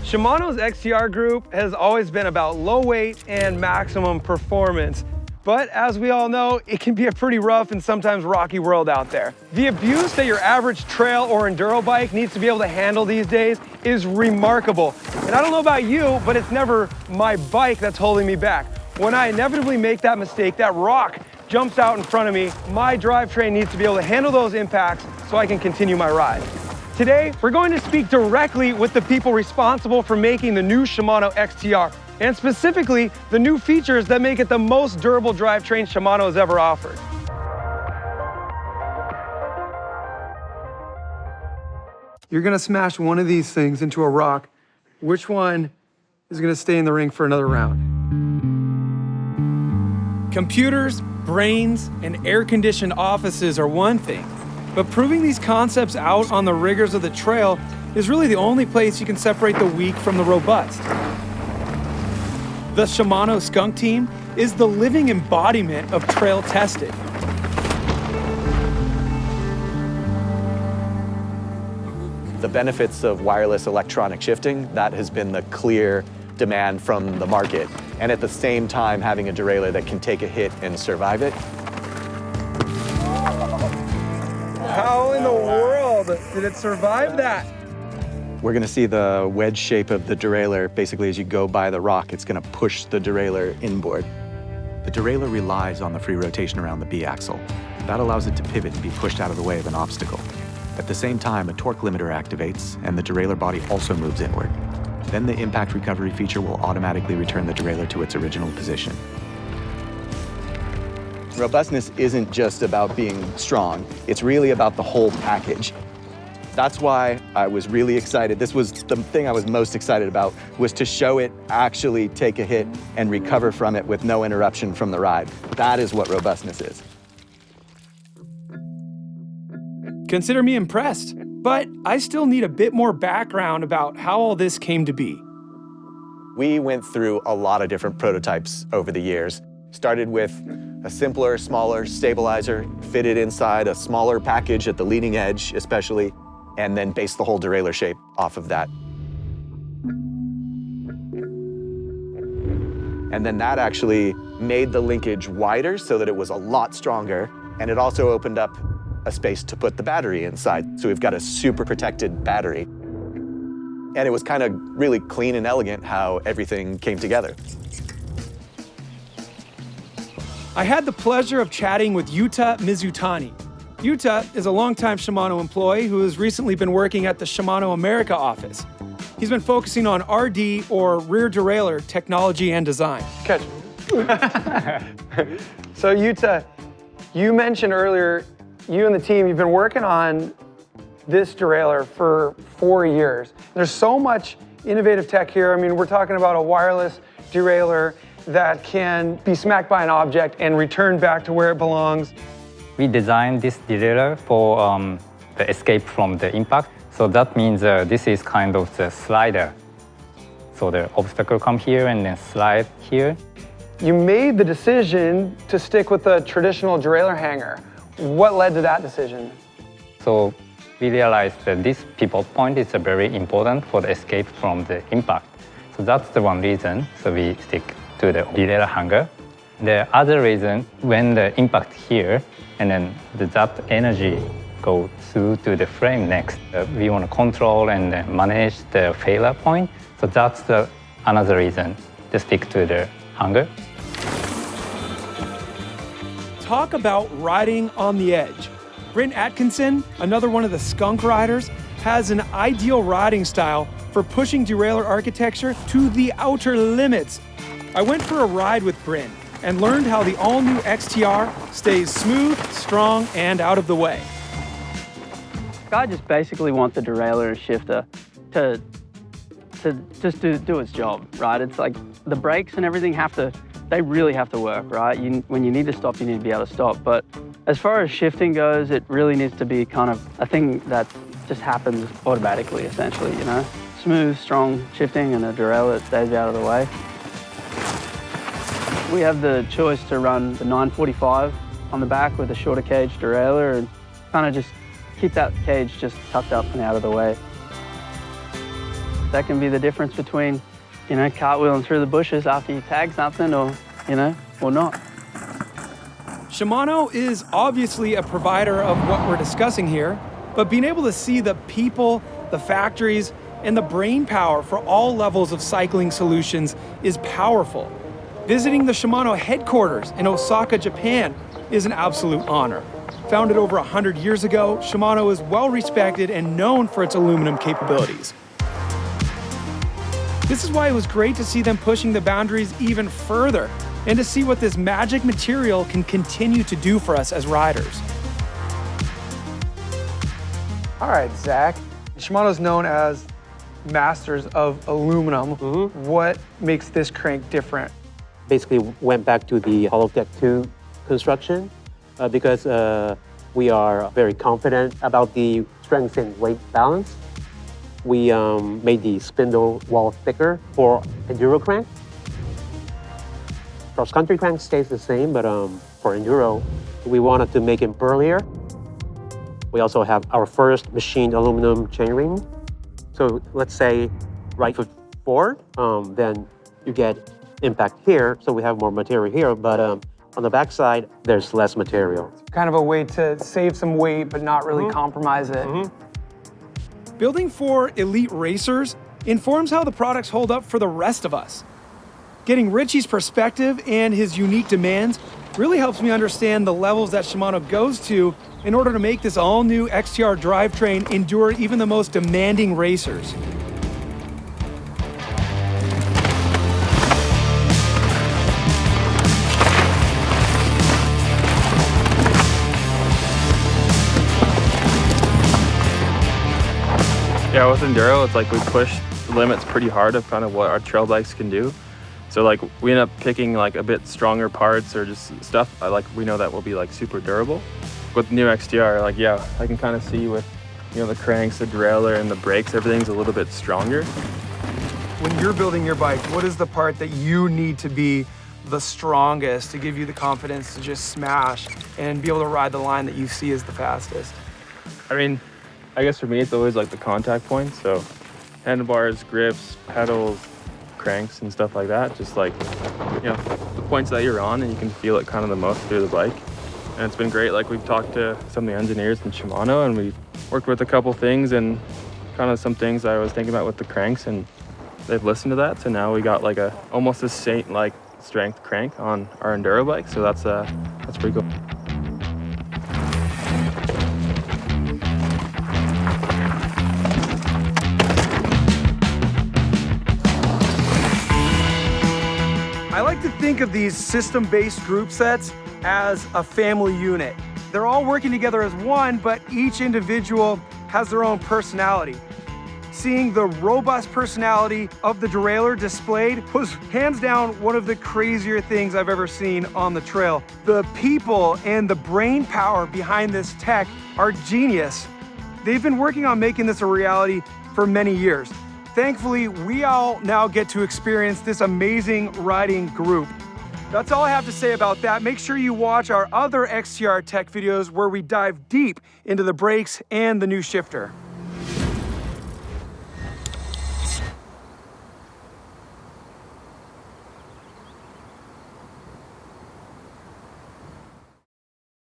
Shimano's XTR group has always been about low weight and maximum performance. But as we all know, it can be a pretty rough and sometimes rocky world out there. The abuse that your average trail or enduro bike needs to be able to handle these days is remarkable. And I don't know about you, but it's never my bike that's holding me back. When I inevitably make that mistake, that rock jumps out in front of me, my drivetrain needs to be able to handle those impacts so I can continue my ride. Today, we're going to speak directly with the people responsible for making the new Shimano XTR, and specifically the new features that make it the most durable drivetrain Shimano has ever offered. You're gonna smash one of these things into a rock. Which one is gonna stay in the ring for another round? Computers, brains, and air-conditioned offices are one thing, but proving these concepts out on the rigors of the trail is really the only place you can separate the weak from the robust. The Shimano Skunk team is the living embodiment of trail testing. The benefits of wireless electronic shifting, that has been the clear demand from the market. And at the same time, having a derailleur that can take a hit and survive it. How in the world did it survive that? We're gonna see the wedge shape of the derailleur. Basically, as you go by the rock, it's gonna push the derailleur inboard. The derailleur relies on the free rotation around the B-axle. That allows it to pivot and be pushed out of the way of an obstacle. At the same time, a torque limiter activates, and the derailleur body also moves inward. Then the impact recovery feature will automatically return the derailleur to its original position. Robustness isn't just about being strong, it's really about the whole package. That's why I was really excited. This was the thing I was most excited about, was to show it actually take a hit and recover from it with no interruption from the ride. That is what robustness is. Consider me impressed, but I still need a bit more background about how all this came to be. We went through a lot of different prototypes over the years. Started with a simpler, smaller stabilizer, fitted inside a smaller package at the leading edge especially, and then based the whole derailleur shape off of that. And then that actually made the linkage wider so that it was a lot stronger, and it also opened up a space to put the battery inside. So we've got a super protected battery. And it was kind of really clean and elegant how everything came together. I had the pleasure of chatting with Yuta Mizutani. Yuta is a longtime Shimano employee who has recently been working at the Shimano America office. He's been focusing on RD, or rear derailleur, technology and design. Catch. So Yuta, you mentioned earlier, you and the team, you've been working on this derailleur for 4 years. There's so much innovative tech here. I mean, we're talking about a wireless derailleur that can be smacked by an object and return back to where it belongs. We designed this derailleur for the escape from the impact. So that means this is kind of the slider. So the obstacle come here and then slide here. You made the decision to stick with the traditional derailleur hanger. What led to that decision? So we realized that this pivot point is very important for the escape from the impact. So that's the one reason. So we stick to the derailleur hanger. The other reason, when the impact here, and then that energy go through to the frame next, we want to control and manage the failure point. So that's another reason to stick to the hanger. Talk about riding on the edge. Brent Atkinson, another one of the skunk riders, has an ideal riding style for pushing derailleur architecture to the outer limits. I went for a ride with Brent and learned how the all-new XTR stays smooth, strong, and out of the way. I just basically want the derailleur shifter to just do its job, right? It's like the brakes and everything they really have to work, right? When you need to stop, you need to be able to stop. But as far as shifting goes, it really needs to be kind of a thing that just happens automatically, essentially, you know? Smooth, strong shifting and a derailleur that stays out of the way. We have the choice to run the 945 on the back with a shorter cage derailleur and kind of just keep that cage just tucked up and out of the way. That can be the difference between, cartwheeling through the bushes after you tag something or not. Shimano is obviously a provider of what we're discussing here, but being able to see the people, the factories, and the brain power for all levels of cycling solutions is powerful. Visiting the Shimano headquarters in Osaka, Japan is an absolute honor. Founded over 100 years ago, Shimano is well respected and known for its aluminum capabilities. This is why it was great to see them pushing the boundaries even further and to see what this magic material can continue to do for us as riders. All right, Zach. Shimano is known as masters of aluminum. What makes this crank different? Basically went back to the hollow deck 2 construction because we are very confident about the strength and weight balance. We made the spindle wall thicker for enduro crank. Cross-country crank stays the same, but for enduro, we wanted to make it burlier. We also have our first machined aluminum chainring. So let's say right foot forward, then you get impact here, so we have more material here, but on the backside, there's less material. Kind of a way to save some weight, but not really compromise it. Building for elite racers informs how the products hold up for the rest of us. Getting Richie's perspective and his unique demands really helps me understand the levels that Shimano goes to in order to make this all-new XTR drivetrain endure even the most demanding racers. Yeah, with enduro, it's like we push the limits pretty hard of kind of what our trail bikes can do. So like we end up picking like a bit stronger parts or just stuff we know that will be like super durable. With the new XTR, I can kind of see with the cranks, the derailleur, and the brakes, everything's a little bit stronger. When you're building your bike, what is the part that you need to be the strongest to give you the confidence to just smash and be able to ride the line that you see as the fastest? I mean, I guess for me, it's always like the contact points. So handlebars, grips, pedals, cranks, and stuff like that. Just the points that you're on, and you can feel it kind of the most through the bike. And it's been great. Like we've talked to some of the engineers in Shimano, and we've worked with a couple things and kind of some things I was thinking about with the cranks, and they've listened to that. So now we got like almost a Saint-like strength crank on our enduro bike. So that's pretty cool. I like to think of these system-based group sets as a family unit. They're all working together as one, but each individual has their own personality. Seeing the robust personality of the derailleur displayed was hands down one of the crazier things I've ever seen on the trail. The people and the brain power behind this tech are genius. They've been working on making this a reality for many years. Thankfully, we all now get to experience this amazing riding group. That's all I have to say about that. Make sure you watch our other XTR tech videos where we dive deep into the brakes and the new shifter.